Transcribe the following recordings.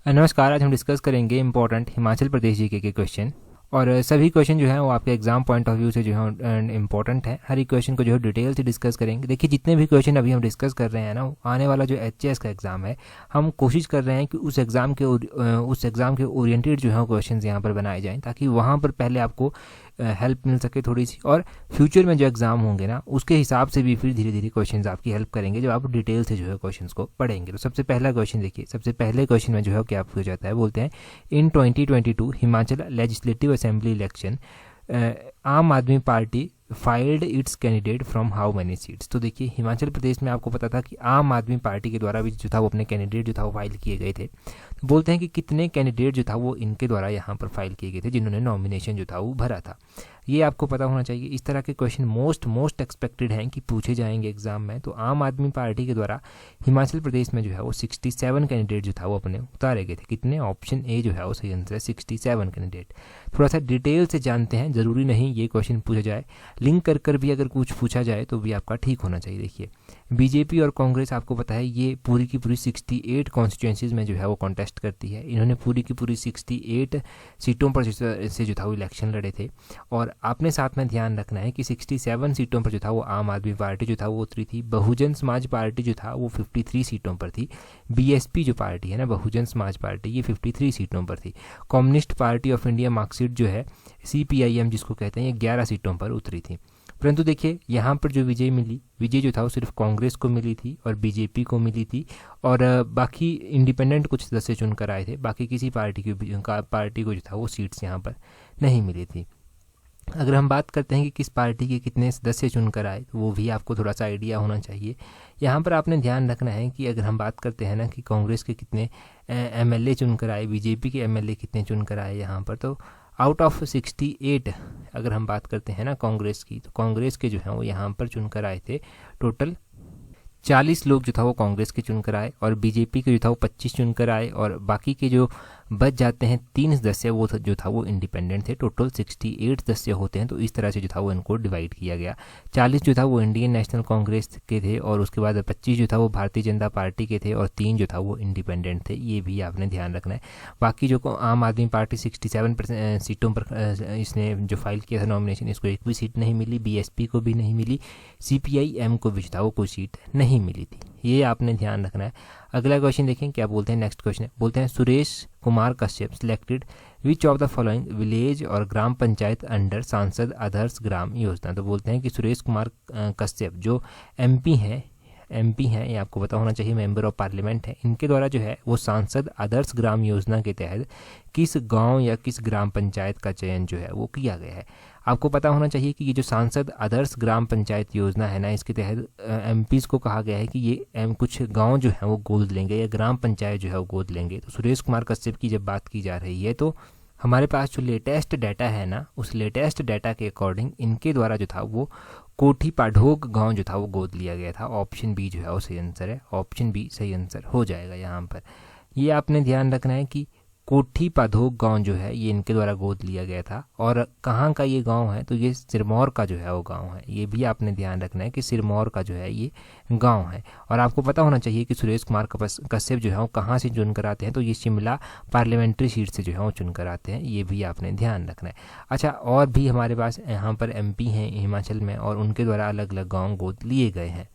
नमस्कार। आज हम डिस्कस करेंगे इंपॉर्टेंट हिमाचल प्रदेश जीके के क्वेश्चन। और सभी क्वेश्चन जो है वो आपके एग्जाम पॉइंट ऑफ व्यू से जो है इंपॉर्टेंट है। हर एक क्वेश्चन को जो है डिटेल से डिस्कस करेंगे। देखिए, जितने भी क्वेश्चन अभी हम डिस्कस कर रहे हैं ना, आने वाला जो एचएएस का एग्ज़ाम है, हम कोशिश कर रहे हैं कि उस एग्ज़ाम के ओरिएंटेड जो है क्वेश्चन यहाँ पर बनाए जाएँ, ताकि वहाँ पर पहले आपको हेल्प मिल सके थोड़ी सी, और फ्यूचर में जो एग्ज़ाम होंगे ना उसके हिसाब से भी फिर धीरे धीरे क्वेश्चंस आपकी हेल्प करेंगे जब आप डिटेल से जो है क्वेश्चंस को पढ़ेंगे। तो सबसे पहला क्वेश्चन देखिए, सबसे पहले क्वेश्चन में जो है क्या पूछा जाता है, बोलते हैं इन 2022 हिमाचल लेजिस्लेटिव असेंबली इलेक्शन आम आदमी party filed it's candidate from how many seats. तो देखिए, हिमाचल प्रदेश में आपको पता था कि आम आदमी पार्टी के द्वारा भी जो था वो अपने कैंडिडेट जो था वो फाइल किए गए थे। तो बोलते हैं कि कितने कैंडिडेट जो था वो इनके द्वारा यहाँ पर फाइल किए गए थे, जिन्होंने नॉमिनेशन जो था वो भरा था। ये आपको पता होना चाहिए। इस तरह के क्वेश्चन मोस्ट एक्सपेक्टेड हैं कि पूछे जाएंगे एग्जाम में। तो आम आदमी पार्टी के द्वारा हिमाचल प्रदेश में जो है वो 67 कैंडिडेट जो था वो अपने उतारे गए थे। कितने? ऑप्शन ए जो है वो सही आंसर है, 67 कैंडिडेट। थोड़ा सा डिटेल से जानते हैं, ज़रूरी नहीं ये क्वेश्चन पूछा जाए, लिंक कर भी अगर कुछ पूछा जाए तो भी आपका ठीक होना चाहिए। देखिए, बीजेपी और कांग्रेस आपको पता है ये पूरी की पूरी 68 कॉन्स्टिट्यूंसीज में जो है वो कॉन्टेस्ट करती है। इन्होंने पूरी की पूरी 68 सीटों पर से जो था वो इलेक्शन लड़े थे। और आपने साथ में ध्यान रखना है कि 67 सीटों पर जो था वो आम आदमी पार्टी जो था वो उतरी थी। बहुजन समाज पार्टी जो था वो 53 सीटों पर थी। बीएसपी जो पार्टी है ना, बहुजन समाज पार्टी, ये 53 सीटों पर थी। Communist party of India Marxist जो है, सीपीआईएम जिसको कहते हैं, ये 11 सीटों पर उतरी थी। परंतु देखिए, यहाँ पर जो विजय जो था वो सिर्फ कांग्रेस को मिली थी और बीजेपी को मिली थी, और बाकी इंडिपेंडेंट कुछ सदस्य चुनकर आए थे। बाकी किसी पार्टी को जो था वो सीट्स यहाँ पर नहीं मिली थी। अगर हम बात करते हैं कि किस पार्टी के कितने सदस्य चुनकर आए, तो वो भी आपको थोड़ा सा आइडिया होना चाहिए। यहाँ पर आपने ध्यान रखना है कि अगर हम बात करते हैं ना कि कांग्रेस के कितने एमएलए चुनकर आए, बीजेपी के एमएलए कितने चुनकर आए यहाँ पर, तो आउट ऑफ 68 अगर हम बात करते हैं ना कांग्रेस की, तो कांग्रेस के जो हैं वो यहाँ पर चुनकर आए थे टोटल 40 लोग जो था वो कांग्रेस के चुनकर आए, और बीजेपी के जो था वो 25 चुनकर आए, और बाकी के जो बच जाते हैं 3 सदस्य वो जो था वो इंडिपेंडेंट थे। टोटल 68 सदस्य होते हैं। तो इस तरह से जो था वो इनको डिवाइड किया गया। 40 जो था वो इंडियन नेशनल कांग्रेस के थे, और उसके बाद 25 जो था वो भारतीय जनता पार्टी के थे, और 3 जो था वो इंडिपेंडेंट थे। ये भी आपने ध्यान रखना है। बाकी जो आम आदमी पार्टी 67% सीटों पर इसने जो फाइल किया था नॉमिनेशन, इसको एक भी सीट नहीं मिली। बीएसपी को भी नहीं मिली, सीपीआईएम को भी जो था वो कोई सीट नहीं मिली थी। ये आपने ध्यान रखना है। अगला क्वेश्चन देखें क्या बोलते हैं। नेक्स्ट क्वेश्चन बोलते हैं Suresh Kumar Kashyap selected which of the following village और ग्राम पंचायत अंडर सांसद आदर्श ग्राम योजना। तो बोलते हैं कि सुरेश कुमार कश्यप जो एमपी हैं, ये आपको पता होना चाहिए, मेंबर ऑफ पार्लियामेंट है, इनके द्वारा जो है वो सांसद आदर्श ग्राम योजना के तहत किस गांव या किस ग्राम पंचायत का चयन जो है वो किया गया है। आपको पता होना चाहिए कि ये जो सांसद आदर्श ग्राम पंचायत योजना है ना, इसके तहत एमपीज़ को कहा गया है कि ये कुछ गांव जो है वो गोद लेंगे या ग्राम पंचायत जो है वो गोद लेंगे। तो सुरेश कुमार कश्यप की जब बात की जा रही है, तो हमारे पास जो लेटेस्ट डाटा है ना, उस लेटेस्ट डाटा के अकॉर्डिंग इनके द्वारा जो था वो कोठी पाढोक गांव जो था वो गोद लिया गया था। ऑप्शन बी जो है वो सही आंसर है। ऑप्शन बी सही आंसर हो जाएगा यहाँ पर। ये आपने ध्यान रखना है कि कोठी पाधोक गांव जो है ये इनके द्वारा गोद लिया गया था। और कहाँ का ये गांव है, तो ये सिरमौर का जो है वो गांव है। ये भी आपने ध्यान रखना है कि सिरमौर का जो है ये गांव है। और आपको पता होना चाहिए कि सुरेश कुमार कश्यप जो है वो कहाँ से चुनकर आते हैं, तो ये शिमला पार्लियामेंट्री सीट से जो है वो चुनकर आते हैं। ये भी आपने ध्यान रखना है। अच्छा, और भी हमारे पास यहाँ पर एमपी हैं हिमाचल में, और उनके द्वारा अलग अलग गाँव गोद लिए गए हैं।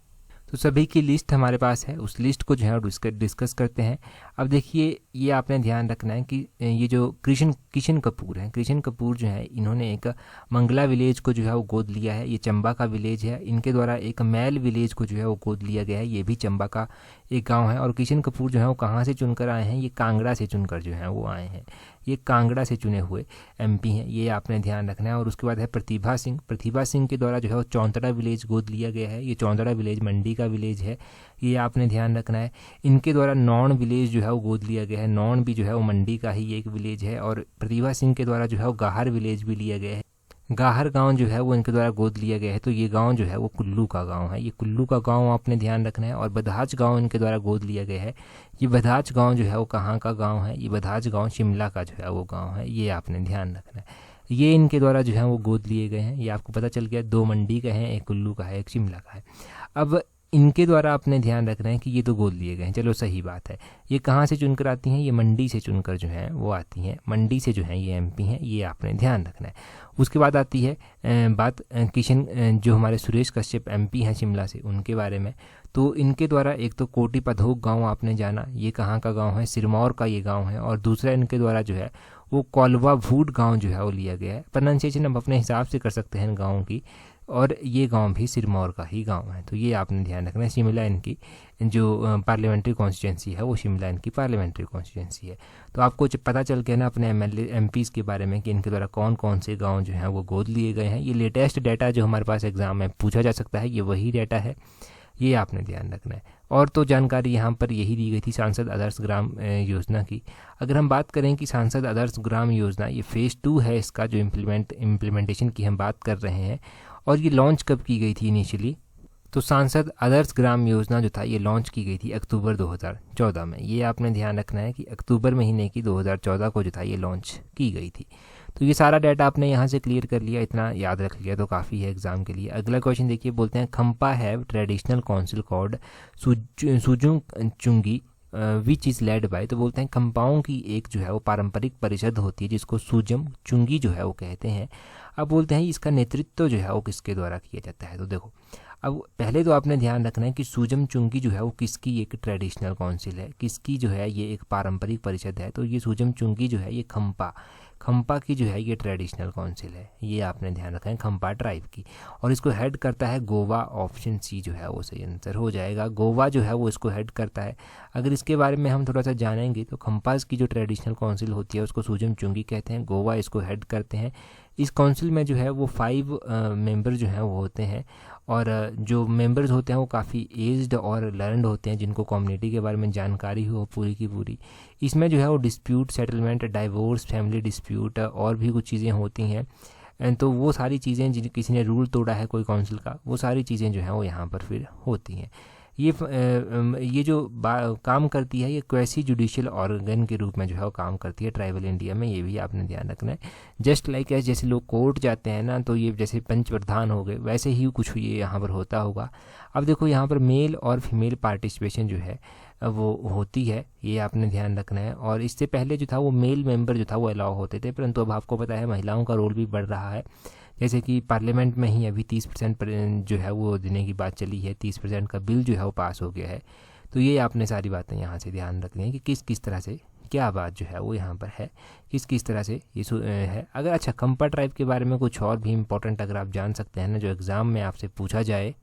तो सभी की लिस्ट हमारे पास है, उस लिस्ट को जो है डिस्कस करते हैं। अब देखिए, ये आपने ध्यान रखना है कि ये जो किशन कपूर हैं, किशन कपूर जो है, इन्होंने एक मंगला विलेज को जो है वो गोद लिया है। ये चंबा का विलेज है। इनके द्वारा एक मैल विलेज को जो है वो गोद लिया गया है। ये भी चंबा का एक गांव है। और किशन कपूर जो है वो कहाँ से चुनकर आए हैं, ये कांगड़ा से चुनकर जो है वो आए हैं। ये कांगड़ा से चुने हुए एमपी हैं। ये आपने ध्यान रखना है। और उसके बाद है प्रतिभा सिंह के द्वारा जो है वो चौंतड़ा विलेज गोद लिया गया है। ये चौंतड़ा विलेज मंडी का विलेज है। ये आपने ध्यान रखना है। इनके द्वारा नौन विलेज जो है वो गोद लिया गया है। नौन भी जो है वो मंडी का ही एक विलेज है। और प्रतिभा सिंह के द्वारा जो है वो गाहर विलेज भी लिया गया है। गाहर गांव जो है वो इनके द्वारा गोद लिया गया है। तो ये गांव जो है वो कुल्लू का गांव है। ये कुल्लू का गांव आपने ध्यान रखना है। और बधाच गांव इनके द्वारा गोद लिया गया है। ये बधाच गांव जो है वो कहाँ का गांव है, ये बधाच गांव शिमला का जो है वो गांव है। ये आपने ध्यान रखना है। ये इनके द्वारा जो है वो गोद लिए गए हैं। ये आपको पता चल गया, 2 मंडी का है, एक कुल्लू का है, एक शिमला का है। अब इनके द्वारा आपने ध्यान रखना है कि ये तो गोद लिए गए हैं, चलो सही बात है। ये कहाँ से चुनकर आती हैं, ये मंडी से चुनकर जो है वो आती हैं, मंडी से जो है ये एमपी हैं, ये आपने ध्यान रखना है। उसके बाद आती है बात किशन जो हमारे सुरेश कश्यप एमपी हैं शिमला से, उनके बारे में। तो इनके द्वारा एक तो कोटी पधोक गाँव आपने जाना, ये कहाँ का गाँव है, सिरमौर का ये गाँव है। और दूसरा इनके द्वारा जो है वो कोलवा भूट गाँव जो है वो लिया गया है। प्रोनाउंसिएशन हम अपने हिसाब से कर सकते हैं गाँव की, और ये गांव भी सिरमौर का ही गांव है। तो ये आपने ध्यान रखना है। शिमला इनकी जो पार्लियामेंट्री कॉन्स्टिट्यूंसी है वो शिमला इनकी पार्लियामेंट्री कॉन्स्टिट्यूंसी है। तो आपको पता चल गया ना अपने एमएलए एमपीज़ के बारे में कि इनके द्वारा कौन कौन से गांव जो हैं वो गोद लिए गए हैं। ये लेटेस्ट डाटा जो हमारे पास एग्जाम में पूछा जा सकता है, ये वही डाटा है, ये आपने ध्यान रखना है। और तो जानकारी यहाँ पर यही दी गई थी सांसद आदर्श ग्राम योजना की। अगर हम बात करें कि सांसद आदर्श ग्राम योजना ये फेज़ 2 है, इसका जो इम्प्लीमेंटेशन की हम बात कर रहे हैं, और ये लॉन्च कब की गई थी इनिशियली, तो सांसद आदर्श ग्राम योजना जो था ये लॉन्च की गई थी अक्टूबर 2014 में। ये आपने ध्यान रखना है कि अक्टूबर महीने की 2014 को जो था ये लॉन्च की गई थी। तो ये सारा डाटा आपने यहाँ से क्लियर कर लिया, इतना याद रख लिया तो काफ़ी है एग्जाम के लिए। अगला क्वेश्चन देखिए, बोलते हैं Khampa have traditional council called Sujung Chungi which is led by. तो बोलते हैं खम्पाओं की एक जो है वो पारंपरिक परिषद होती है जिसको सुजम चुंगी जो है वो कहते हैं। अब बोलते हैं इसका नेतृत्व जो है वो किसके द्वारा किया जाता है। तो देखो, अब पहले तो आपने ध्यान रखना है कि सुजम चुंगी जो है वो किसकी एक ट्रेडिशनल काउंसिल है, किसकी जो है ये एक पारंपरिक परिषद है। तो ये सुजम चुंगी जो है ये खम्पा की जो है ये ट्रेडिशनल काउंसिल है, ये आपने ध्यान रखना है, खम्पा ट्राइब की। और इसको हेड करता है गोवा। ऑप्शन सी जो है वो सही आंसर हो जाएगा, गोवा जो है वो इसको हेड करता है। अगर इसके बारे में हम थोड़ा सा जानेंगे तो खम्पास की जो ट्रेडिशनल काउंसिल होती है उसको सुजम चुंगी कहते हैं, गोवा इसको हेड करते हैं। इस काउंसिल में जो है वो 5 मेंबर जो हैं वो होते हैं, और जो मेंबर्स होते हैं वो काफ़ी एज्ड और लर्नड होते हैं, जिनको कम्युनिटी के बारे में जानकारी हो पूरी की पूरी। इसमें जो है वो dispute settlement, divorce, family dispute और भी कुछ चीज़ें होती हैं। तो वो सारी चीज़ें जिन किसी ने रूल तोड़ा है कोई काउंसिल का, वो सारी चीज़ें जो हैं वो यहाँ पर फिर होती हैं। ये जो काम करती है ये क्वेसी जुडिशियल ऑर्गन के रूप में जो है वो काम करती है ट्राइबल इंडिया में, ये भी आपने ध्यान रखना है। जस्ट लाइक जैसे लोग कोर्ट जाते हैं ना, तो ये जैसे पंच प्रधान हो गए, वैसे ही कुछ ये यहाँ पर होता होगा। अब देखो यहाँ पर मेल और फीमेल पार्टिसिपेशन जो है वो होती है, ये आपने ध्यान रखना है। और इससे पहले जो था वो मेल मेंबर जो था वो अलाउ होते थे, परंतु अब आपको पता है महिलाओं का रोल भी बढ़ रहा है। जैसे कि पार्लियामेंट में ही अभी 30% जो है वो देने की बात चली है, 30% का बिल जो है वो पास हो गया है। तो ये आपने सारी बातें यहाँ से ध्यान रखनी है कि किस किस तरह से क्या बात जो है वो यहाँ पर है, किस किस तरह से ये है। अगर अच्छा खम्पा ट्राइब के बारे में कुछ और भी इम्पोर्टेंट अगर आप जान सकते हैं ना, जो एग्ज़ाम में आपसे पूछा जाए,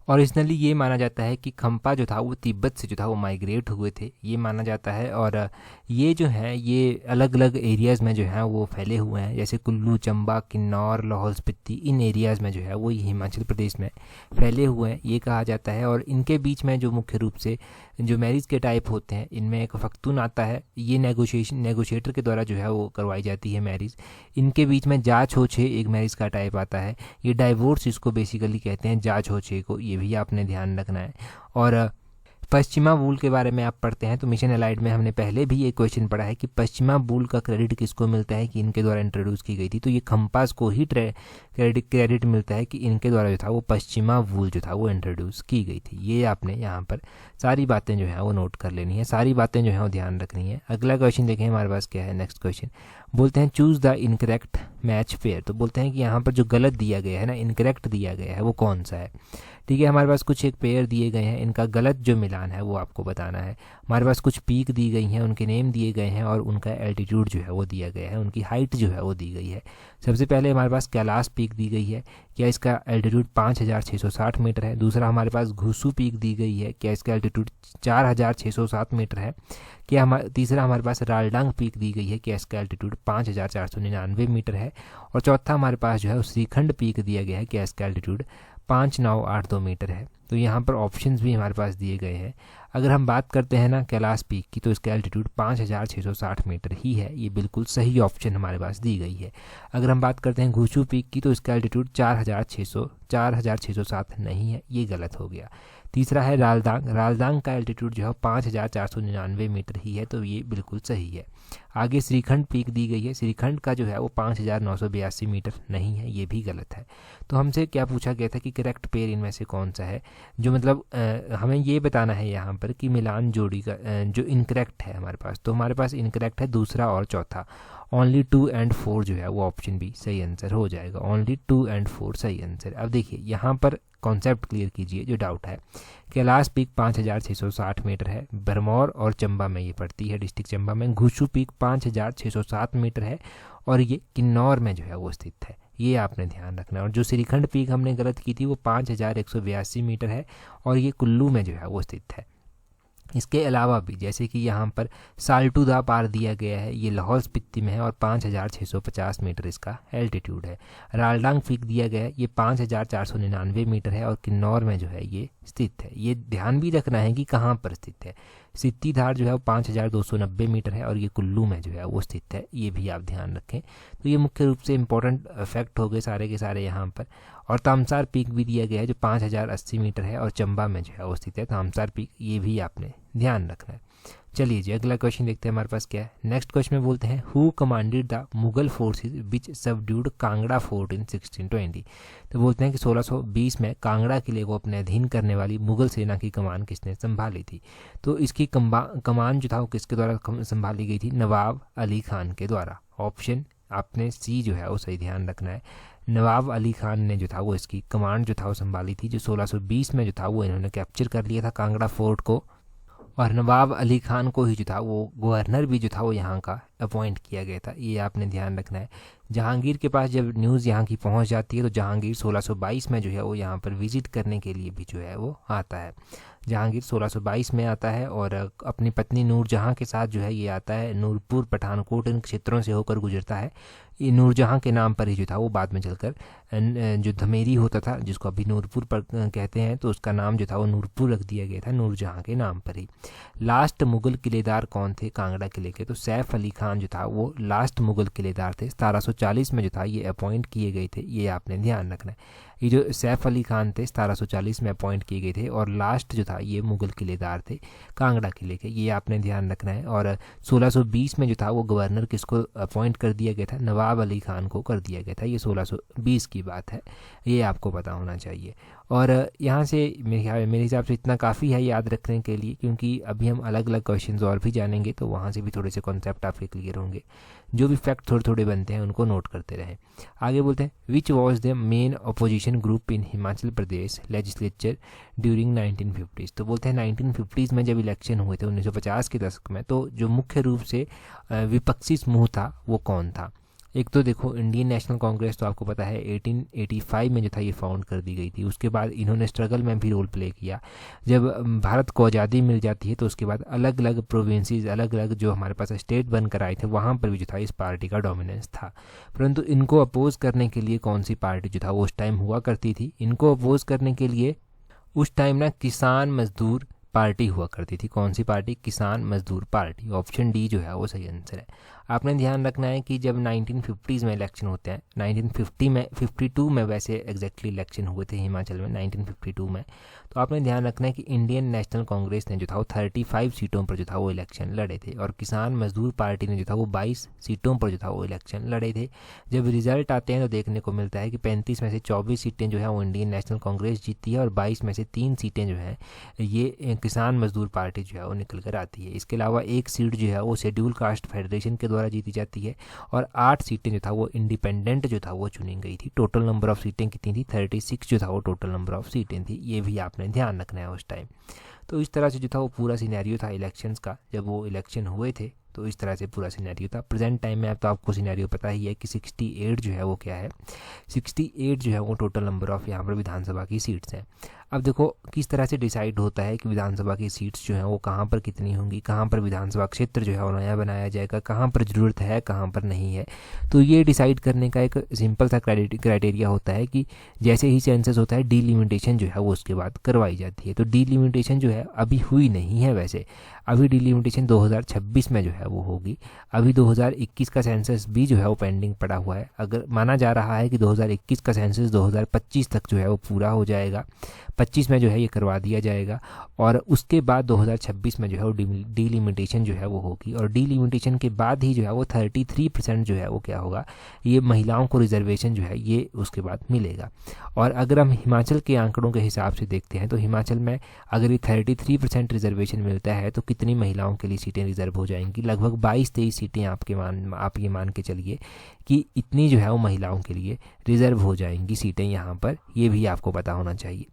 ओरिजिनली ये माना जाता है कि खम्पा जो था वो तिब्बत से जो था वो माइग्रेट हुए थे, ये माना जाता है। और ये जो है ये अलग अलग एरियाज़ में जो है वो फैले हुए हैं, जैसे कुल्लू, चंबा, किन्नौर, लाहौल स्पीति, इन एरियाज़ में जो है वो हिमाचल प्रदेश में फैले हुए हैं, ये कहा जाता है। और इनके बीच में जो मुख्य रूप से जो मैरिज के टाइप होते हैं, इनमें एक फख्तून आता है, ये नेगोशिएटर के द्वारा जो है वो करवाई जाती है मैरिज। इनके बीच में जाच हो छे एक मैरिज का टाइप आता है, ये डाइवोर्स इसको बेसिकली कहते हैं, जाच हो छे को, ये भी आपने ध्यान रखना है। और पश्चिमा वूल के बारे में आप पढ़ते हैं तो मिशन एलाइड में हमने पहले भी ये क्वेश्चन पढ़ा है कि पश्चिमा वूल का क्रेडिट किसको मिलता है कि इनके द्वारा इंट्रोड्यूस की गई थी। तो ये खम्पास को ही क्रेडिट मिलता है कि इनके द्वारा जो था वो पश्चिमा वूल जो था वो इंट्रोड्यूस की गई थी। ये आपने यहाँ पर सारी बातें जो है वो नोट कर लेनी है, सारी बातें जो है वो ध्यान रखनी है। अगला क्वेश्चन देखें हमारे पास क्या है। नेक्स्ट क्वेश्चन बोलते हैं choose the incorrect match pair. तो बोलते हैं कि यहाँ पर जो गलत दिया गया है ना, इनकरेक्ट दिया गया है, वो कौन सा है। ठीक है, हमारे पास कुछ एक पेयर दिए गए हैं, इनका गलत जो मिलान है वो आपको बताना है। हमारे पास कुछ पीक दी गई हैं, उनके नेम दिए गए हैं और उनका एल्टीट्यूड जो है वो दिया गया है, उनकी हाइट जो है वो दी गई है। सबसे पहले हमारे पास कैलाश पीक दी गई है, क्या इसका एल्टीट्यूड 5660 मीटर है। दूसरा हमारे पास घुसू पीक दी गई है, क्या इसका एल्टीट्यूड 4607 मीटर है। तीसरा हमारे पास रालडांग पीक दी गई है, क्या इसका एल्टीट्यूड 5499 मीटर है। और चौथा हमारे पास जो है श्रीखंड पीक दिया गया है, क्या इसका एल्टीट्यूड 5982 मीटर है। तो यहाँ पर ऑप्शंस भी हमारे पास दिए गए हैं। अगर हम बात करते हैं ना कैलाश पीक की, तो इसका एल्टीट्यूड 5660 मीटर ही है, ये बिल्कुल सही ऑप्शन हमारे पास दी गई है। अगर हम बात करते हैं घुसू पीक की, तो इसका एल्टीट्यूड 4607 नहीं है, ये गलत हो गया। तीसरा है रालदांग का एल्टीट्यूड जो है 5499 मीटर ही है, तो ये बिल्कुल सही है। आगे श्रीखंड पीक दी गई है, श्रीखंड का जो है वो 5982 मीटर नहीं है, ये भी गलत है। तो हमसे क्या पूछा गया था कि करेक्ट पेयर इनमें से कौन सा है। जो मतलब हमें ये बताना है यहाँ पर कि मिलान जोड़ी का जो इनकरेक्ट है हमारे पास, तो हमारे पास इनकरेक्ट है दूसरा और चौथा। ओनली 2 एंड 4 जो है वो ऑप्शन बी सही आंसर हो जाएगा। ओनली 2 एंड 4 सही आंसर। अब देखिए यहाँ पर कॉन्सेप्ट क्लियर कीजिए जो डाउट है। कैलाश पीक 5660 मीटर है, भरमौर और चंबा में ये पड़ती है, डिस्ट्रिक्ट चंबा में। घुशू पीक 5607 मीटर है और ये किन्नौर में जो है वो स्थित है, ये आपने ध्यान रखना है। और जो श्रीखंड पीक हमने गलत की थी वो 5182 मीटर है और ये कुल्लू में जो है वो स्थित है। इसके अलावा भी जैसे कि यहाँ पर साल्टूदा पार दिया गया है, ये लाहौल स्पीति में है और 5650 मीटर इसका एल्टीट्यूड है। रालडांग पीक दिया गया है, ये 5499 मीटर है और किन्नौर में जो है ये स्थित है। ये ध्यान भी रखना है कि कहाँ पर स्थित है। सित्तीधार जो है वो 5290 मीटर है और ये कुल्लू में जो है वो स्थित है, ये भी आप ध्यान रखें। तो ये मुख्य रूप से इंपॉर्टेंट फैक्ट हो गए सारे के सारे यहाँ पर। और तामसार पीक भी दिया गया है जो 5080 मीटर है और चंबा में जो है वो स्थित है तामसार पीक, ये भी आपने ध्यान रखना है। चलिए जी अगला क्वेश्चन देखते हैं हमारे पास क्या है। नेक्स्ट क्वेश्चन में बोलते हैं who commanded the Mughal forces which subdued Kangra fort in 1620। तो बोलते हैं कि 1620 में कांगड़ा किले को अपने अधीन करने वाली मुगल सेना की कमान किसने संभाली थी। तो इसकी कमान जो था वो किसके द्वारा संभाली गई थी, नवाब अली खान के द्वारा। ऑप्शन आपने सी जो है वो सही ध्यान रखना है। नवाब अली खान ने जो था वो इसकी कमांड जो था वो संभाली थी, जो 1620 में जो था वो इन्होंने कैप्चर कर लिया था कांगड़ा फोर्ट को। और नवाब अली खान को ही जो था वो गवर्नर भी जो था वो यहाँ का अपॉइंट किया गया था, ये आपने ध्यान रखना है। जहांगीर के पास जब न्यूज़ यहाँ की पहुँच जाती है तो जहांगीर 1622 में जो है वो यहाँ पर विजिट करने के लिए भी जो है वो आता है। जहांगीर 1622 में आता है और अपनी पत्नी नूरजहाँ के साथ जो है ये आता है। नूरपुर पठानकोट इन क्षेत्रों से होकर गुजरता है। ये नूरजहाँ के नाम पर ही जो था वो बाद में चलकर जो धमेरी होता था जिसको अभी नूरपुर पर कहते हैं, तो उसका नाम जो था वो नूरपुर रख दिया गया था नूरजहाँ के नाम पर ही। लास्ट मुगल किलेदार कौन थे कांगड़ा किले के, तो सैफ अली खान जो था वो लास्ट मुगल किलेदार थे। 1740 में जो था ये अपॉइंट किए गए थे, ये आपने ध्यान रखना है। ये जो सैफ अली खान थे 1740 में अपॉइंट किए गए थे और लास्ट जो था ये मुगल किलेदार थे कांगड़ा किले के, ये आपने ध्यान रखना है। और 1620 में जो था वो गवर्नर किसको अपॉइंट कर दिया गया था, नवाब अली खान को कर दिया गया था। ये 1620 की बात है, ये आपको पता होना चाहिए। और यहाँ से मेरे हिसाब से इतना काफ़ी है याद रखने के लिए, क्योंकि अभी हम अलग अलग क्वेश्चंस और भी जानेंगे तो वहाँ से भी थोड़े से कॉन्सेप्ट आपके क्लियर होंगे। जो भी फैक्ट थोड़े थोड़े बनते हैं उनको नोट करते रहें। आगे बोलते हैं which was the main opposition group in Himachal Pradesh legislature during 1950। तो बोलते हैं 1950s में जब इलेक्शन हुए थे 1950 के दशक में, तो जो मुख्य रूप से विपक्षी समूह था वो कौन था। एक तो देखो इंडियन नेशनल कांग्रेस, तो आपको पता है 1885 में जो था ये फाउंड कर दी गई थी। उसके बाद इन्होंने स्ट्रगल में भी रोल प्ले किया। जब भारत को आज़ादी मिल जाती है तो उसके बाद अलग अलग प्रोविंसेस, अलग अलग जो हमारे पास स्टेट बनकर आए थे वहाँ पर भी जो था इस पार्टी का डोमिनेंस था। परंतु इनको अपोज करने के लिए कौन सी पार्टी जो था वो उस टाइम हुआ करती थी, इनको अपोज करने के लिए उस टाइम ना किसान मजदूर पार्टी हुआ करती थी। कौन सी पार्टी, किसान मजदूर पार्टी। ऑप्शन डी जो है वो सही आंसर है। आपने ध्यान रखना है कि जब 1950s में इलेक्शन होते हैं, 1952 में वैसे एग्जैक्टली इलेक्शन हुए थे हिमाचल में 1952 में, तो आपने ध्यान रखना है कि इंडियन नेशनल कांग्रेस ने जो था वो 35 सीटों पर जो था वो इलेक्शन लड़े थे और किसान मजदूर पार्टी ने जो था वो 22 सीटों पर जो था वो इलेक्शन लड़े थे। जब रिजल्ट आते हैं तो देखने को मिलता है कि 35 में से 24 सीटें जो है वो इंडियन नेशनल कांग्रेस जीतती है और 22 में से 3 सीटें जो हैं ये किसान मजदूर पार्टी जो है वो निकल कर आती है। इसके अलावा एक सीट जो है वो शेड्यूल कास्ट फेडरेशन के द्वारा जीती जाती है और 8 सीटें जो था वो इंडिपेंडेंट जो था वो चुनी गई थी। टोटल नंबर ऑफ सीटें कितनी थी, 36 जो था वो टोटल नंबर ऑफ सीटें थी। ये भी आपने ध्यान रखना है उस टाइम। तो इस तरह से जो था वो पूरा सिनेरियो था इलेक्शंस का, जब वो इलेक्शन हुए थे तो इस तरह से पूरा सिनेरियो था। प्रेजेंट टाइम में अब तो आपको सिनेरियो पता ही है कि 68 जो है वो क्या है, 68 जो है वो टोटल नंबर ऑफ यहाँ पर विधानसभा की सीट्स हैं। अब देखो किस तरह से डिसाइड होता है कि विधानसभा की सीट्स जो हैं वो कहाँ पर कितनी होंगी, कहाँ पर विधानसभा क्षेत्र जो है वो नया बनाया जाएगा, कहाँ पर ज़रूरत है कहाँ पर नहीं है। तो ये डिसाइड करने का एक सिंपल सा क्राइटेरिया होता है कि जैसे ही सेंसस होता है डीलिमिटेशन जो है वो उसके बाद करवाई जाती है। तो डीलिमिटेशन जो है अभी हुई नहीं है, वैसे अभी डीलिमिटेशन 2026 में जो है वो होगी। अभी 2021 का सेंसस भी जो है वो पेंडिंग पड़ा हुआ है। अगर माना जा रहा है कि 2021 का सेंसस 2025 तक जो है वो पूरा हो जाएगा, 25 में जो है ये करवा दिया जाएगा। और उसके बाद 2026 में जो है वो डीलिमिटेशन जो है वो होगी, और डीलिमिटेशन के बाद ही जो है वो 33% जो है वो क्या होगा, ये महिलाओं को रिजर्वेशन जो है ये उसके बाद मिलेगा। और अगर हम हिमाचल के आंकड़ों के हिसाब से देखते हैं तो हिमाचल में अगर ये 33% रिजर्वेशन मिलता है तो कितनी महिलाओं के लिए सीटें रिजर्व हो जाएंगी, लगभग 22-23 सीटें आप ये मान के चलिए कि इतनी जो है वो महिलाओं के लिए रिजर्व हो जाएंगी सीटें यहाँ पर, ये भी आपको पता होना चाहिए।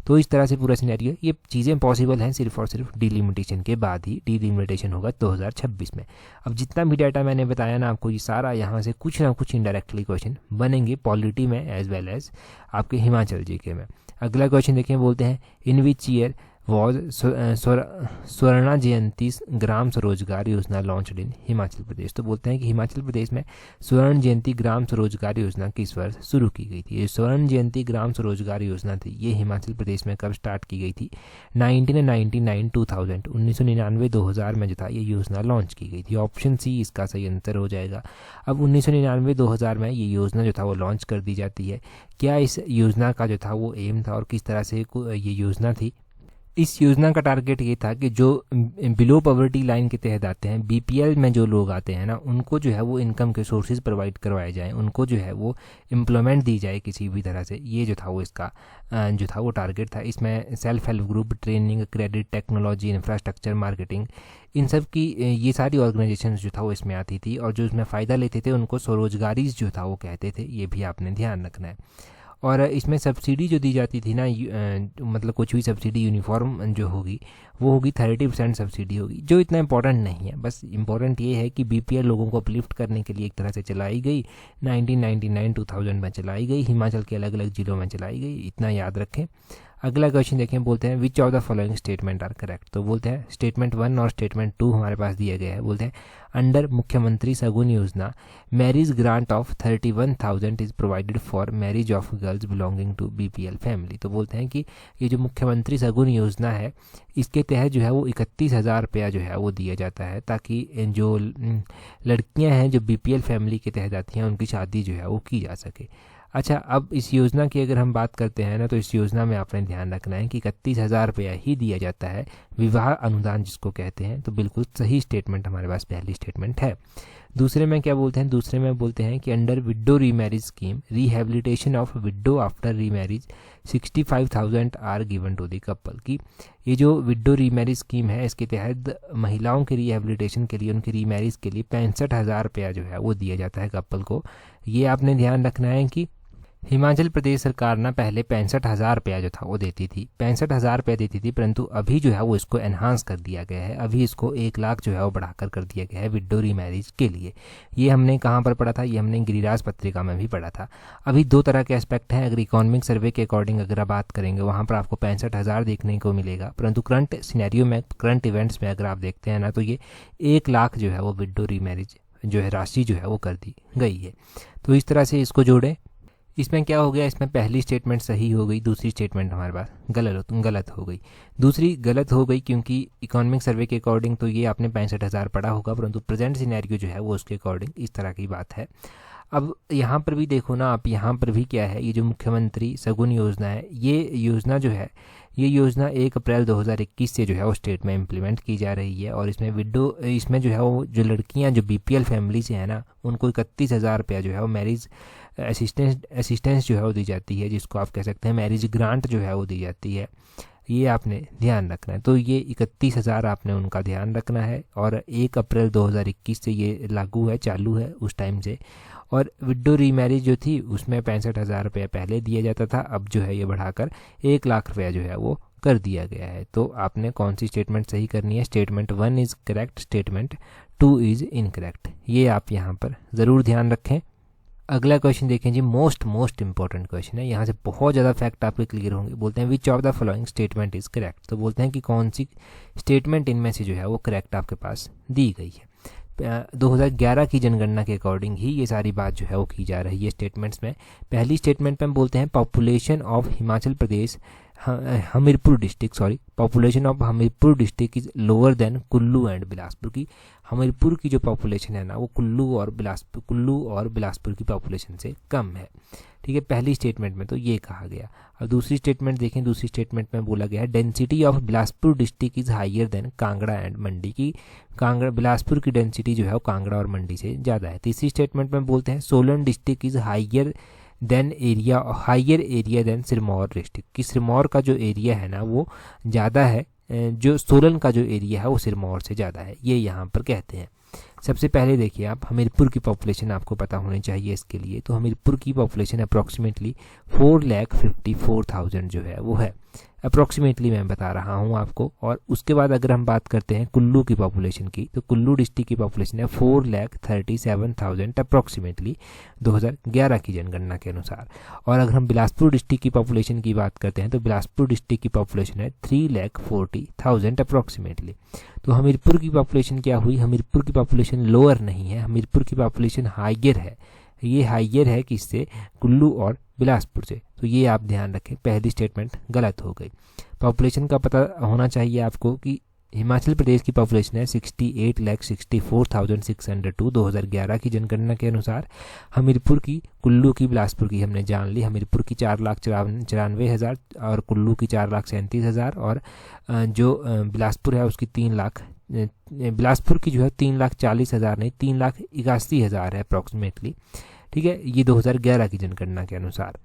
तो इस तरह से पूरा सिनेरियो, ये चीज़ें पॉसिबल हैं सिर्फ और सिर्फ डीलिमिटेशन के बाद ही। डीलिमिटेशन होगा 2026 में। अब जितना भी डाटा मैंने बताया ना आपको, ये सारा यहाँ से कुछ ना कुछ इनडायरेक्टली क्वेश्चन बनेंगे पॉलिटी में एज वेल एज आपके हिमाचल जीके में। अगला क्वेश्चन देखिए, बोलते हैं इन विच ईयर वॉज स्वर्ण जयंती ग्राम स्वरोजगार योजना लॉन्च्ड इन हिमाचल प्रदेश। तो बोलते हैं कि हिमाचल प्रदेश में स्वर्ण जयंती ग्राम स्वरोजगार योजना किस वर्ष शुरू की गई थी। ये स्वर्ण जयंती ग्राम स्वरोजगार योजना थी, ये हिमाचल प्रदेश में कब स्टार्ट की गई थी, 1999 2000 1999-2000 में जो था ये योजना लॉन्च की गई थी। ऑप्शन सी इसका सही आंसर हो जाएगा। अब 1999-2000 में ये योजना जो था वो लॉन्च कर दी जाती है। क्या इस योजना का जो था वो एम था और किस तरह से ये योजना थी। इस योजना का टारगेट ये था कि जो बिलो पॉवर्टी लाइन के तहत आते हैं, बीपीएल में जो लोग आते हैं ना, उनको जो है वो इनकम के सोर्सेज प्रोवाइड करवाए जाएं, उनको जो है वो एम्प्लॉयमेंट दी जाए किसी भी तरह से। ये जो था वो इसका जो था वो टारगेट था। इसमें self help group, training, credit, technology, infrastructure, marketing, इन सब की ये सारी ऑर्गेनाइजेशंस जो था वो इसमें आती थी, और जो इसमें फ़ायदा लेते थे उनको स्वरोजगारी जो था वो कहते थे। ये भी आपने ध्यान रखना है। और इसमें सब्सिडी जो दी जाती थी ना, मतलब कुछ भी सब्सिडी यूनिफॉर्म जो होगी वो होगी 30% सब्सिडी होगी, जो इतना इंपॉर्टेंट नहीं है। बस इंपॉर्टेंट ये है कि बीपीएल लोगों को अपलिफ्ट करने के लिए एक तरह से चलाई गई, 1999-2000 में चलाई गई, हिमाचल के अलग अलग जिलों में चलाई गई, इतना याद रखें। अगला क्वेश्चन देखें, बोलते हैं which of the following statement are correct. तो बोलते हैं स्टेटमेंट 1 और स्टेटमेंट 2 हमारे पास दिया गया है। बोलते हैं under Mukhyamantri Shagun Yojana marriage grant of 31,000 is provided for marriage of girls belonging to BPL family. तो बोलते हैं कि ये जो मुख्यमंत्री सगुन योजना है, इसके तहत जो है वो 31,000 रुपया जो है वो दिया जाता है, ताकि जो लड़कियां हैं जो बीपीएल फैमिली के तहत आती हैं उनकी शादी जो है वो की जा सके। अच्छा, अब इस योजना की अगर हम बात करते हैं ना, तो इस योजना में आपने ध्यान रखना है कि 31,000 रुपया ही दिया जाता है, विवाह अनुदान जिसको कहते हैं। तो बिल्कुल सही स्टेटमेंट हमारे पास पहली स्टेटमेंट है। दूसरे में क्या बोलते हैं, दूसरे में बोलते हैं कि under widow remarriage scheme rehabilitation of widow after remarriage 65,000 are given to the couple. की ये जो विडो रीमैरिज स्कीम है, इसके तहत महिलाओं के रिहेबिलिटेशन के लिए, उनकी रीमैरिज के लिए 65,000 रुपया जो है वो दिया जाता है कपल को। ये आपने ध्यान रखना है कि हिमाचल प्रदेश सरकार ना पहले 65,000 रुपया जो था वो देती थी, 65,000 रुपया देती थी, परंतु अभी जो है वो इसको एनहांस कर दिया गया है। अभी इसको 1 लाख जो है वो बढ़ाकर कर दिया गया है विडो रीमैरिज के लिए। ये हमने कहाँ पर पढ़ा था, ये हमने गिरिराज पत्रिका में भी पढ़ा था। अभी 2 तरह के एस्पेक्ट हैं। अगर इकोनॉमिक सर्वे के अकॉर्डिंग अगर आप बात करेंगे, वहाँ पर आपको 65,000 देखने को मिलेगा, परंतु करंट सिनेरियो में, करंट इवेंट्स में अगर आप देखते हैं ना, तो ये 1 लाख जो है वो विडो रीमैरिज जो है राशि जो है वो कर दी गई है। तो इस तरह से इसको जोड़ें। इसमें क्या हो गया, इसमें पहली स्टेटमेंट सही हो गई, दूसरी स्टेटमेंट हमारे पास गलत हो गई। दूसरी गलत हो गई क्योंकि इकोनॉमिक सर्वे के अकॉर्डिंग तो ये आपने 65,000 पढ़ा होगा, परंतु प्रेजेंट सिनेरियो जो है वो उसके अकॉर्डिंग इस तरह की बात है। अब यहाँ पर भी देखो ना आप, यहाँ पर भी क्या है, ये जो मुख्यमंत्री सगुन योजना है, ये योजना जो है, ये योजना 1 अप्रैल 2021 से जो है वो स्टेट में इम्प्लीमेंट की जा रही है। और इसमें जो है वो जो लड़कियाँ जो बीपीएल फैमिली से है ना, उनको 31,000 रुपया जो है वो मैरिज असिस्टेंस जो है वो दी जाती है, जिसको आप कह सकते हैं मैरिज ग्रांट जो है वो दी जाती है। ये आपने ध्यान रखना है। तो ये 31,000 आपने उनका ध्यान रखना है, और 1 अप्रैल 2021 से ये लागू है, चालू है उस टाइम से। और विडो रीमैरिज जो थी उसमें 65,000 रुपया पहले दिया जाता था, अब जो है ये बढ़ाकर 1 लाख रुपया जो है वो कर दिया गया है। तो आपने कौन सी स्टेटमेंट सही करनी है, statement 1 is correct, statement 2 is incorrect. ये आप यहाँ पर ज़रूर ध्यान रखें। अगला क्वेश्चन देखें जी, मोस्ट इंपॉर्टेंट क्वेश्चन है, यहाँ से बहुत ज़्यादा फैक्ट आपके क्लियर होंगे। बोलते हैं which of the following statement is correct. तो बोलते हैं कि कौन सी स्टेटमेंट इनमें से जो है वो करेक्ट आपके पास दी गई है। 2011 की जनगणना के अकॉर्डिंग ही ये सारी बात जो है वो की जा रही है स्टेटमेंट्स में। पहली स्टेटमेंट में बोलते हैं population of Himachal Pradesh Hamirpur district, sorry, population of Hamirpur district is lower than Kullu and Bilaspur की। हमीरपुर की जो पॉपुलेशन है ना वो कुल्लू और बिलासपुर की पॉपुलेशन से कम है। ठीक है, पहली स्टेटमेंट में तो ये कहा गया। अब दूसरी स्टेटमेंट देखें, दूसरी स्टेटमेंट में बोला गया है density of Bilaspur district is higher than Kangra and Mandi की। बिलासपुर की डेंसिटी जो है वो कांगड़ा और मंडी से ज़्यादा है। तीसरी स्टेटमेंट में बोलते हैं Solan district is higher area than Sirmaur district की। सिरमौर का जो एरिया है ना वो ज़्यादा है, जो सोलन का जो एरिया है वो सिरमौर से ज़्यादा है, ये यहाँ पर कहते हैं। सबसे पहले देखिए आप, हमीरपुर की पॉपुलेशन आपको पता होनी चाहिए इसके लिए। तो हमीरपुर की पॉपुलेशन अप्रॉक्सीमेटली 4,54,000 जो है वो है, अप्रॉक्सीमेटली मैं बता रहा हूँ आपको। और उसके बाद अगर हम बात करते हैं कुल्लू की पॉपुलेशन की, तो कुल्लू डिस्ट्रिक्ट की पॉपुलेशन है 4,37,000 अप्रॉक्सीमेटली 2011 की जनगणना के अनुसार। और अगर हम बिलासपुर डिस्ट्रिक्ट की पॉपुलेशन की बात करते हैं तो बिलासपुर डिस्ट्रिक्ट की पॉपुलेशन है 3,40,000 अप्रॉक्सीमेटली। तो हमीरपुर की पॉपुलेशन क्या हुई, हमीरपुर की पॉपुलेशन लोअर नहीं है, हमीरपुर की पॉपुलेशन हाइयर है। ये हाइयर है किससे, कुल्लू और बिलासपुर से। तो ये आप ध्यान रखें, पहली स्टेटमेंट गलत हो गई। पॉपुलेशन का पता होना चाहिए आपको कि हिमाचल प्रदेश की पॉपुलेशन है 68,64,602 2011 की जनगणना के अनुसार। हमीरपुर की, कुल्लू की, बिलासपुर की हमने जान ली। हमीरपुर की 4,94,000 और कुल्लू की 4,37,000 और जो बिलासपुर है उसकी 3 लाख, बिलासपुर की जो है 3,40,000 नहीं 3,81,000 है अप्रॉक्सीमेटली। ठीक है, ये 2011 की जनगणना के अनुसार।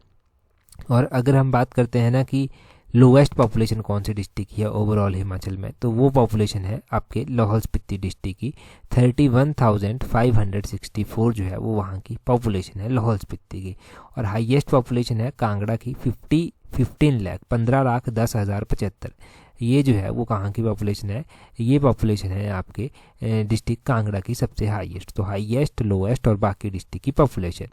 और अगर हम बात करते हैं ना कि लोवेस्ट पॉपुलेशन कौन सी डिस्ट्रिक्ट की है ओवरऑल हिमाचल में, तो वो पॉपुलेशन है आपके लाहौल स्पीति डिस्ट्रिक्ट की। 31,564 जो है वो वहाँ की पॉपुलेशन है लाहौल स्पीति की। और हाईएस्ट पॉपुलेशन है कांगड़ा की 15,10,075। ये जो है वो कहाँ की पॉपुलेशन है, ये पॉपुलेशन है आपके डिस्ट्रिक्ट कांगड़ा की सबसे हाईएस्ट। तो हाईएस्ट, लोएस्ट और बाकी डिस्ट्रिक्ट की पॉपुलेशन।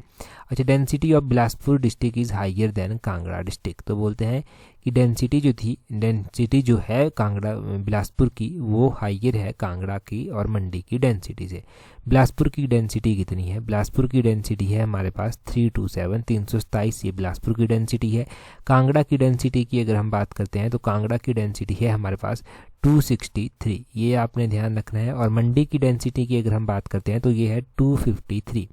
अच्छा, density of Bilaspur district is higher than Kangra district. तो बोलते हैं कि डेंसिटी जो है कांगड़ा बिलासपुर की वो हायर है कांगड़ा की और मंडी की डेंसिटी से। बिलासपुर की डेंसिटी कितनी है, बिलासपुर की डेंसिटी है हमारे पास 327, ये बिलासपुर की डेंसिटी है। कांगड़ा की डेंसिटी की अगर हम बात करते हैं तो कांगड़ा की डेंसिटी है हमारे पास 263, ये आपने ध्यान रखना है। और मंडी की डेंसिटी की अगर हम बात करते हैं तो ये है 253।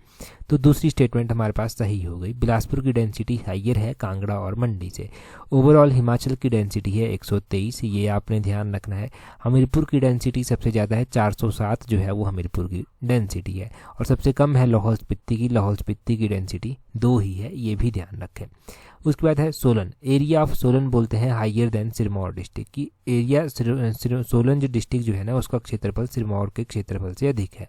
तो दूसरी स्टेटमेंट हमारे पास सही हो गई, बिलासपुर की डेंसिटी हायर है कांगड़ा और मंडी से। ओवरऑल हिमाचल की डेंसिटी है 123, ये आपने ध्यान रखना है। हमीरपुर की डेंसिटी सबसे ज़्यादा है 407 जो है वो हमीरपुर की डेंसिटी है। और सबसे कम है लाहौल स्पीति की डेंसिटी 2 ही है, ये भी ध्यान रखें। उसके बाद है सोलन, एरिया ऑफ सोलन बोलते हैं हायर देन सिरमौर डिस्ट्रिक्ट की। एरिया सोलन जो डिस्ट्रिक्ट जो है ना उसका क्षेत्रफल सिरमौर के क्षेत्रफल से अधिक है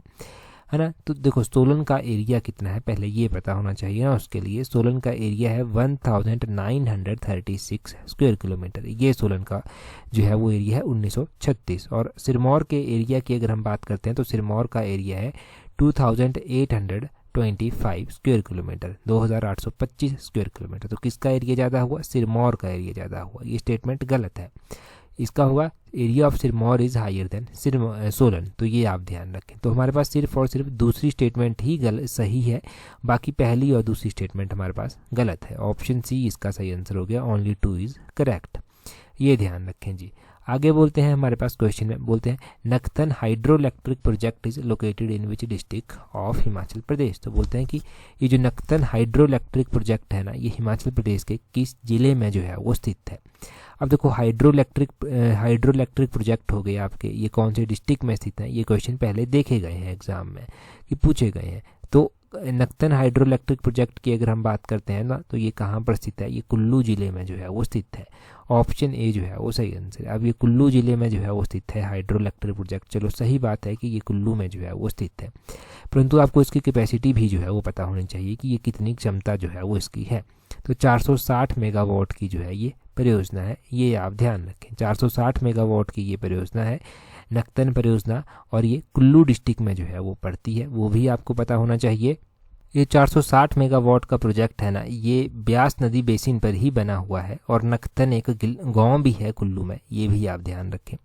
ना। तो देखो सोलन का एरिया कितना है पहले ये पता होना चाहिए ना। उसके लिए सोलन का एरिया है 1936 स्क्वायर किलोमीटर, ये सोलन का जो है वो एरिया है 1936। और सिरमौर के एरिया की अगर हम बात करते हैं तो सिरमौर का एरिया है 2825 स्क्वायर किलोमीटर, 2825 स्क्वायर किलोमीटर। तो किसका एरिया ज़्यादा हुआ, सिरमौर का एरिया ज़्यादा हुआ। ये स्टेटमेंट गलत है, इसका हुआ area of Sirmaur is higher than Solan. तो ये आप ध्यान रखें। तो हमारे पास सिर्फ और सिर्फ दूसरी स्टेटमेंट ही सही है, बाकी पहली और दूसरी स्टेटमेंट हमारे पास गलत है। ऑप्शन सी इसका सही आंसर हो गया, ओनली 2 इज़ करेक्ट, ये ध्यान रखें जी। आगे बोलते हैं हमारे पास क्वेश्चन में बोलते हैं Nakthan hydro electric project is located in which district of Himachal Pradesh. तो बोलते हैं कि ये जो नक्तन हाइड्रो इलेक्ट्रिक प्रोजेक्ट है ना ये हिमाचल प्रदेश के किस जिले में जो है वो स्थित है। अब देखो हाइड्रो इलेक्ट्रिक प्रोजेक्ट हो गए आपके, ये कौन से डिस्ट्रिक्ट में स्थित है, ये क्वेश्चन पहले देखे गए हैं एग्जाम में कि पूछे गए हैं। तो नक्तन हाइड्रो इलेक्ट्रिक प्रोजेक्ट की अगर हम बात करते हैं ना तो ये कहाँ पर स्थित है, ये कुल्लू जिले में जो है वो स्थित है। ऑप्शन ए जो है वो सही आंसर है। अब ये कुल्लू जिले में जो है वो स्थित है हाइड्रो इलेक्ट्रिक प्रोजेक्ट, चलो सही बात है कि ये कुल्लू में जो है वो स्थित है, परंतु आपको इसकी कैपेसिटी भी जो है वो पता होनी चाहिए कि ये कितनी क्षमता जो है वो इसकी है। तो 460 मेगावाट की जो है ये परियोजना है, ये आप ध्यान रखें। 460 मेगावाट की ये परियोजना है नक्तन परियोजना, और ये कुल्लू डिस्ट्रिक्ट में जो है वो पड़ती है, वो भी आपको पता होना चाहिए। ये 460 मेगावाट का प्रोजेक्ट है ना ये ब्यास नदी बेसिन पर ही बना हुआ है, और नक्तन एक गांव भी है कुल्लू में, ये भी आप ध्यान रखें।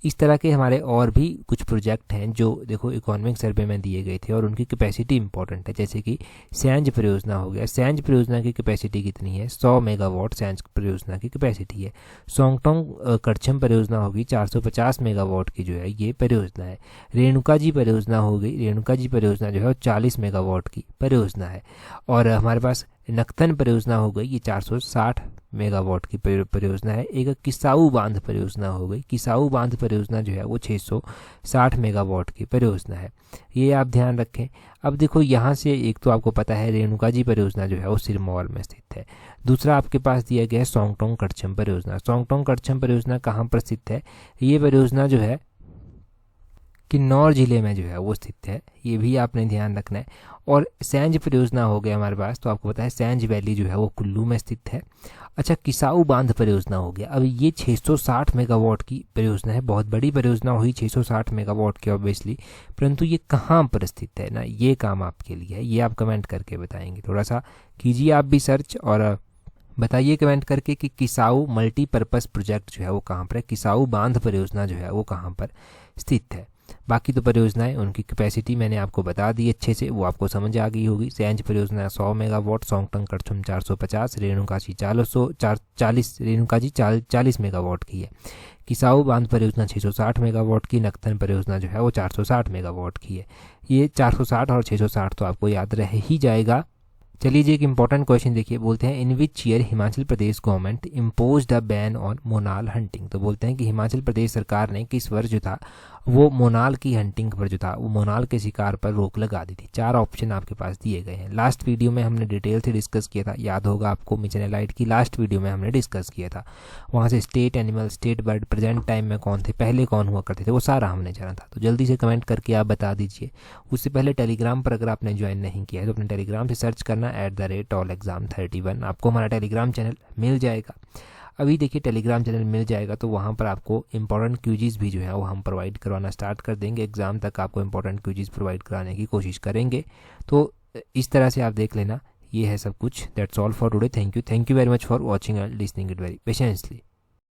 इस तरह के हमारे और भी कुछ प्रोजेक्ट हैं जो देखो इकोनॉमिक सर्वे में दिए गए थे और उनकी कैपेसिटी इंपॉर्टेंट है। जैसे कि सैंज परियोजना हो गया, सैंज परियोजना की कैपेसिटी कितनी है, 100 मेगावाट सैंज परियोजना की कैपेसिटी है। सोंगटोंग करछम परियोजना होगी, 450 मेगावाट की जो है ये परियोजना है। रेणुका जी परियोजना हो गई, रेणुका जी परियोजना जो है वो 40 मेगावाट की परियोजना है। और हमारे पास नक्तन परियोजना हो गई, ये 460 मेगावाट की परियोजना है। एक किसाऊ बांध परियोजना हो गई, किसाऊ बांध परियोजना जो है वो 660 मेगावाट की परियोजना है, ये आप ध्यान रखें। अब देखो यहाँ से एक तो आपको पता है रेणुका जी परियोजना जो है वो सिरमौर में स्थित है। दूसरा आपके पास दिया गया है सोंगटोंग करछम परियोजना। सोंगटोंग करछम परियोजना कहाँ पर स्थित है, ये परियोजना जो है किन्नौर जिले में जो है वो स्थित है, ये भी आपने ध्यान रखना है। और सैंज परियोजना हो गया हमारे पास, तो आपको पता है सैंज वैली जो है वो कुल्लू में स्थित है। अच्छा, किसाऊ बांध परियोजना हो गया, अब ये 660 मेगावाट की परियोजना है, बहुत बड़ी परियोजना हुई 660 मेगावाट की ऑब्वियसली, परंतु ये कहाँ पर स्थित है ना, ये काम आपके लिए है, ये आप कमेंट करके बताएंगे। थोड़ा सा कीजिए आप भी सर्च और बताइए कमेंट करके कि किसाऊ मल्टीपर्पज़ प्रोजेक्ट जो है वो कहाँ पर है, किसाऊ बांध परियोजना जो है वो कहाँ पर स्थित है। बाकी तो परियोजनाएं उनकी कैपेसिटी मैंने आपको बता दी अच्छे से, वो आपको समझ आ गई होगी। सैंज परियोजना 100 मेगावाट, सोंगटोंग करछम 450, रेणुका जी 40 मेगावाट की है। किसाऊ बांध परियोजना 660 मेगावाट की, नक्तन परियोजना जो है वो 460 मेगावाट की है। ये 460 और 660 तो आपको याद रह ही जाएगा। चलिए जी एक इंपॉर्टेंट क्वेश्चन देखिए, बोलते हैं in which year Himachal Pradesh government imposed a ban on monal hunting. तो बोलते हैं कि हिमाचल प्रदेश सरकार ने किस वर्ष जो था वो मोनाल की हंटिंग पर जो था वो मोनाल के शिकार पर रोक लगा दी थी। 4 ऑप्शन आपके पास दिए गए हैं। लास्ट वीडियो में हमने डिटेल से डिस्कस किया था, याद होगा आपको, मिशन एलाइट की लास्ट वीडियो में हमने डिस्कस किया था। वहाँ से state animal, state bird, present time में कौन थे, पहले कौन हुआ करते थे, वो सारा हमने जाना था। तो जल्दी से कमेंट करके आप बता दीजिए। उससे पहले टेलीग्राम पर अगर आपने ज्वाइन नहीं किया है तो अपने टेलीग्राम से सर्च करना @allexam31, आपको हमारा टेलीग्राम चैनल मिल जाएगा। अभी देखिए टेलीग्राम चैनल मिल जाएगा तो वहाँ पर आपको इंपॉर्टेंट क्यूजीज़ भी जो है वो हम प्रोवाइड करवाना स्टार्ट कर देंगे। एग्ज़ाम तक आपको इंपॉर्टेंट क्यूजीज़ प्रोवाइड कराने की कोशिश करेंगे। तो इस तरह से आप देख लेना, ये है सब कुछ। That's all for today. Thank you very much for watching and listening it very patiently.